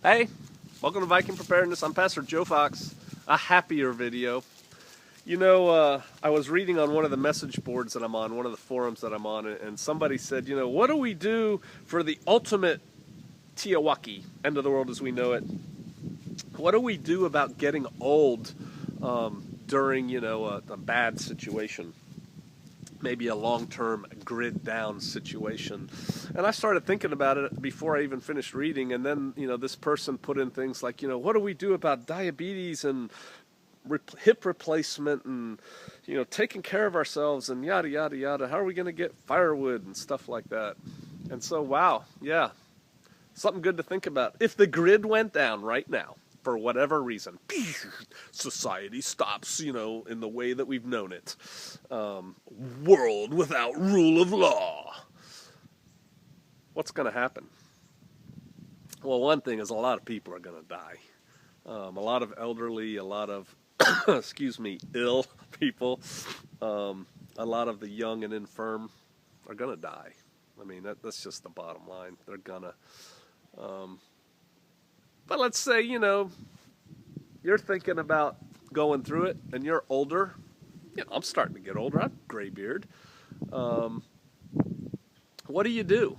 Hey, welcome to Viking Preparedness. I'm Pastor Joe Fox. A happier video. I was reading on one of the message boards that I'm on, one of the forums that I'm on, and somebody said, what do we do for the ultimate TEOTWAWKI, end of the world as we know it? What do we do about getting old during, a bad situation? Maybe a long-term grid down situation. And I started thinking about it before I even finished reading, and then, this person put in things like, what do we do about diabetes and hip replacement and, taking care of ourselves and yada, yada, yada. How are we going to get firewood and stuff like that? And so, wow, yeah, something good to think about. If the grid went down right now, for whatever reason, society stops, in the way that we've known it. World without rule of law. What's going to happen? Well, one thing is a lot of people are going to die. A lot of elderly, a lot of, ill people, a lot of the young and infirm are going to die. I mean, that's just the bottom line. They're going to. But let's say, you're thinking about going through it and you're older. I'm starting to get older. I have a gray beard. What do you do?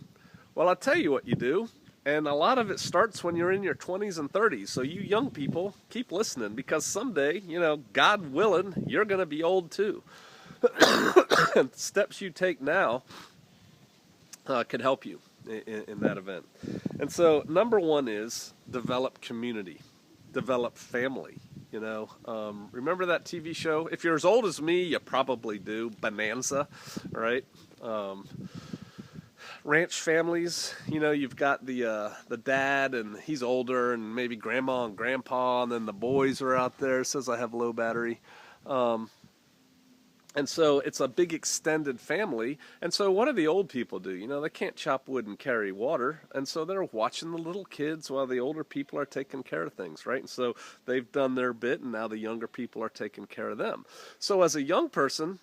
Well, I'll tell you what you do. And a lot of it starts when you're in your 20s and 30s. So you young people, keep listening, because someday, God willing, you're going to be old too. And steps you take now can help you in that event. And so number one is develop community, develop family. Remember that TV show? If you're as old as me, you probably do. Bonanza, right? Ranch families, you've got the dad, and he's older, and maybe grandma and grandpa, and then the boys are out there. It says I have low battery. And so it's a big extended family. And so what do the old people do? They can't chop wood and carry water. And so they're watching the little kids while the older people are taking care of things, right? And so they've done their bit, and now the younger people are taking care of them. So as a young person,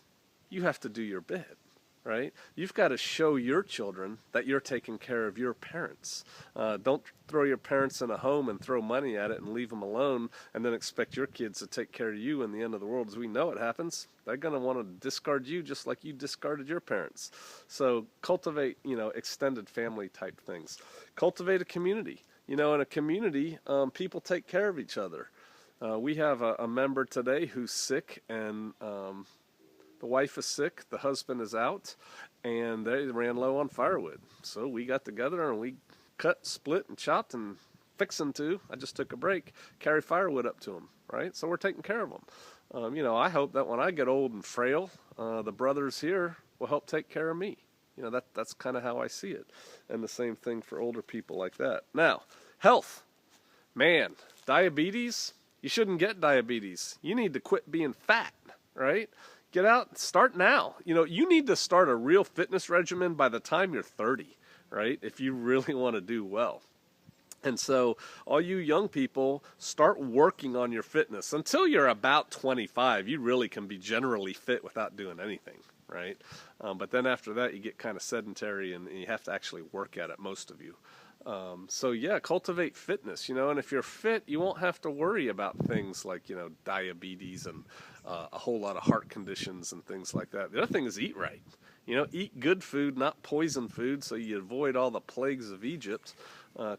you have to do your bit, right? You've got to show your children that you're taking care of your parents. Don't throw your parents in a home and throw money at it and leave them alone and then expect your kids to take care of you in the end of the world. As we know it happens, they're going to want to discard you just like you discarded your parents. So cultivate, extended family type things. Cultivate a community. In a community, people take care of each other. We have a member today who's sick, and the wife is sick, the husband is out, and they ran low on firewood. So we got together and we cut, split, and chopped, and fixing to, I just took a break, carry firewood up to them, right? So we're taking care of them. I hope that when I get old and frail, the brothers here will help take care of me. That's kind of how I see it. And the same thing for older people like that. Now, health. Man, diabetes, you shouldn't get diabetes. You need to quit being fat, right? Get out, start now. You need to start a real fitness regimen by the time you're 30, right? If you really want to do well. And so all you young people, start working on your fitness. Until you're about 25, you really can be generally fit without doing anything, right? But then after that, you get kind of sedentary, and you have to actually work at it, most of you. So yeah, cultivate fitness, and if you're fit, you won't have to worry about things like, diabetes and a whole lot of heart conditions and things like that. The other thing is eat right. Eat good food, not poison food, so you avoid all the plagues of Egypt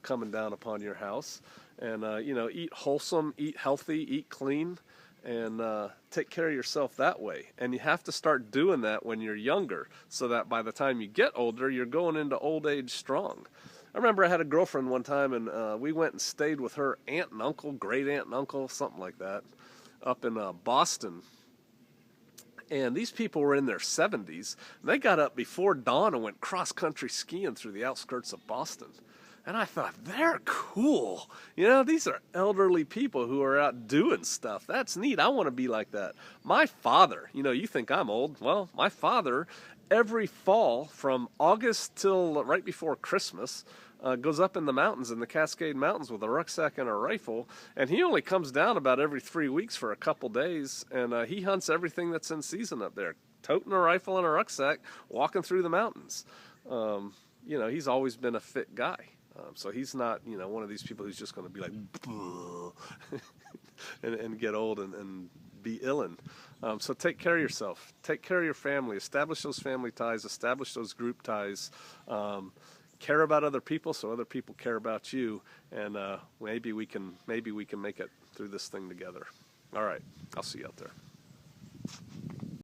coming down upon your house. And, eat wholesome, eat healthy, eat clean, and take care of yourself that way. And you have to start doing that when you're younger, so that by the time you get older, you're going into old age strong. I remember I had a girlfriend one time, and we went and stayed with her aunt and uncle, great aunt and uncle, something like that, up in Boston. And these people were in their 70s, and they got up before dawn and went cross-country skiing through the outskirts of Boston. And I thought, they're cool. These are elderly people who are out doing stuff. That's neat. I want to be like that. My father, you think I'm old. Well, my father, every fall from August till right before Christmas, goes up in the mountains, in the Cascade Mountains, with a rucksack and a rifle, and he only comes down about every 3 weeks for a couple days, and he hunts everything that's in season up there, toting a rifle and a rucksack, walking through the mountains. He's always been a fit guy. So he's not, one of these people who's just going to be like, and get old and be ill. So take care of yourself. Take care of your family. Establish those family ties. Establish those group ties. Care about other people so other people care about you. And maybe we can make it through this thing together. All right. I'll see you out there.